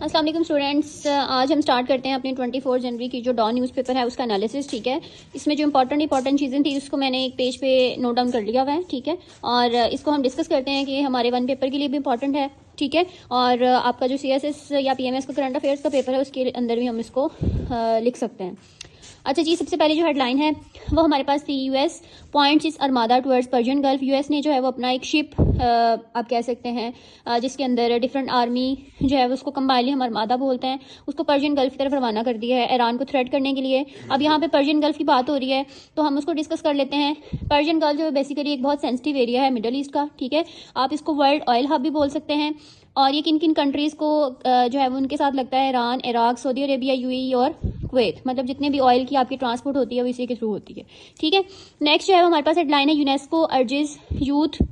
अस्सलाम वालेकुम स्टूडेंट्स, आज हम स्टार्ट करते हैं अपनी 24 जनवरी की जो डॉन न्यूज़पेपर है उसका एनालिसिस। ठीक है, इसमें जो इंपॉर्टेंट चीज़ें थी उसको मैंने एक पेज पे नोट डाउन कर लिया हुआ है। ठीक है, और इसको हम डिस्कस करते हैं कि हमारे वन पेपर के लिए भी इंपॉर्टेंट है। ठीक है, और आपका जो CSS या PMS का करंट अफेयर्स का पेपर है उसके अंदर भी हम इसको लिख सकते हैं। अच्छा जी, सबसे पहले जो हेडलाइन है वो हमारे पास थी, US पॉइंट्स इस अरमादा टुवर्ड्स पर्शियन गल्फ। US ने जो है वो अपना एक शिप आप कह सकते हैं जिसके अंदर डिफरेंट आर्मी जो है उसको कंबाइनली हम अरमादा बोलते हैं, उसको पर्शियन गल्फ की तरफ रवाना कर दिया है ईरान को थ्रेट करने के लिए। अब यहाँ पे पर्शियन गल्फ की बात हो रही है तो हम उसको डिस्कस कर लेते हैं। पर्शियन गल्फ जो है बेसिकली एक बहुत सेंसिटिव एरिया है मिडल ईस्ट का। ठीक है, आप इसको वर्ल्ड ऑयल हब भी बोल सकते हैं। और ये किन किन कंट्रीज़ को जो है वो उनके साथ लगता है, Iran, Iraq, Saudi Arabia, UAE और कुवैत, मतलब जितने भी ऑयल की आपकी ट्रांसपोर्ट होती है वो इसी के थ्रू होती है। ठीक है, नेक्स्ट जो है हमारे पास हेडलाइन है, यूनेस्को अर्जेस यूथ।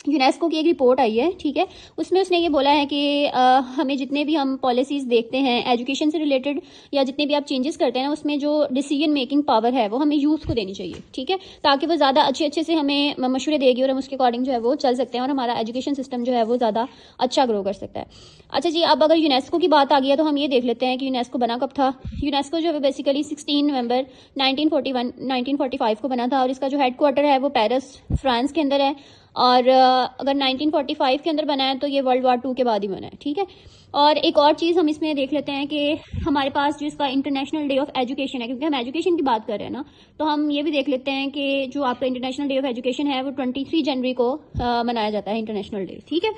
यूनेस्को की एक रिपोर्ट आई है। ठीक है, उसमें उसने ये बोला है कि हमें जितने भी हम पॉलिसीज़ देखते हैं एजुकेशन से रिलेटेड या जितने भी आप चेंजेस करते हैं ना, उसमें जो डिसीजन मेकिंग पावर है वो हमें यूथ को देनी चाहिए। ठीक है, ताकि वो ज़्यादा अच्छे से हमें मशवरे देगी और हम उसके अकॉर्डिंग जो है वो चल सकते हैं और हमारा एजुकेशन सिस्टम जो है वो ज़्यादा अच्छा ग्रो कर सकता है। अच्छा जी, अब अगर यूनेस्को की बात आ गई है तो हम ये देख लेते हैं कि यूनेस्को बना कब था। यूनेस्को जो है बेसिकली 16 नवंबर 1945 को बना था और इसका जो हेडक्वार्टर है वो पेरिस, फ्रांस के अंदर है। और अगर 1945 के अंदर बना है तो ये वर्ल्ड वॉर 2 के बाद ही बना है। ठीक है, और एक और चीज़ हम इसमें देख लेते हैं कि हमारे पास जो इसका इंटरनेशनल डे ऑफ एजुकेशन है, क्योंकि हम एजुकेशन की बात कर रहे हैं ना, तो हम ये भी देख लेते हैं कि जो आपका इंटरनेशनल डे ऑफ एजुकेशन है वो 23 जनवरी को मनाया जाता है, इंटरनेशनल डे। ठीक है,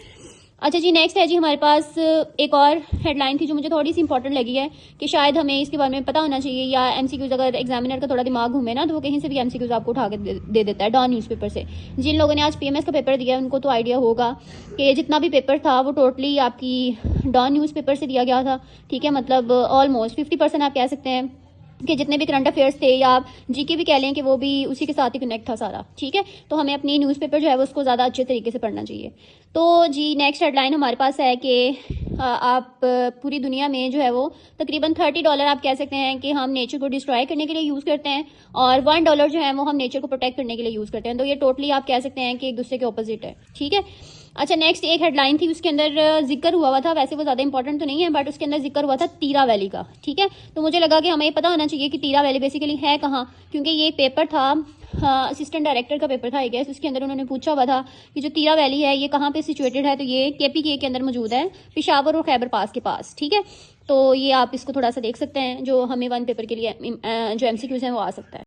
अच्छा जी, नेक्स्ट है जी हमारे पास एक और हेडलाइन थी जो मुझे थोड़ी सी इंपॉर्टेंट लगी है कि शायद हमें इसके बारे में पता होना चाहिए, या MCQs अगर एग्जामिनर का थोड़ा दिमाग घूमे ना तो वो कहीं से भी MCQs आपको उठा के दे देता है डॉन न्यूज़पेपर से। जिन लोगों ने आज PMS का पेपर दिया है उनको तो आइडिया होगा कि जितना भी पेपर था वो टोटली आपकी डॉन न्यूज़पेपर से दिया गया था। ठीक है, मतलब ऑलमोस्ट 50% आप कह सकते हैं कि जितने भी करंट अफेयर्स थे या आप GK भी कह लें कि वो भी उसी के साथ ही कनेक्ट था सारा। ठीक है, तो हमें अपनी न्यूज़पेपर जो है वो उसको ज़्यादा अच्छे तरीके से पढ़ना चाहिए। तो जी नेक्स्ट हेडलाइन हमारे पास है कि आप पूरी दुनिया में जो है वो तकरीबन $30 आप कह सकते हैं कि हम नेचर को डिस्ट्रॉय करने के लिए यूज़ करते हैं और $1 जो है वो हम नेचर को प्रोटेक्ट करने के लिए यूज़ करते हैं। तो ये टोटली आप कह सकते हैं कि एक दूसरे के ऑपोजिट है। ठीक है, अच्छा नेक्स्ट एक हेडलाइन थी उसके अंदर जिक्र हुआ था, वैसे वो ज़्यादा इंपॉर्टेंट तो नहीं है बट उसके अंदर जिक्र हुआ था तीरा वैली का। ठीक है, तो मुझे लगा कि हमें पता होना चाहिए कि तीरा वैली बेसिकली है कहाँ, क्योंकि ये एक पेपर था, असिस्टेंट डायरेक्टर का पेपर था आई गेस, उसके अंदर उन्होंने पूछा हुआ था कि जो तीरा वैली है ये कहाँ पे सिचुएटेड है, तो ये KPK के अंदर मौजूद है, पेशावर और खैबर पास के पास। ठीक है, तो ये आप इसको थोड़ा सा देख सकते हैं, जो हमें वन पेपर के लिए जो MCQs हैं वो आ सकता है।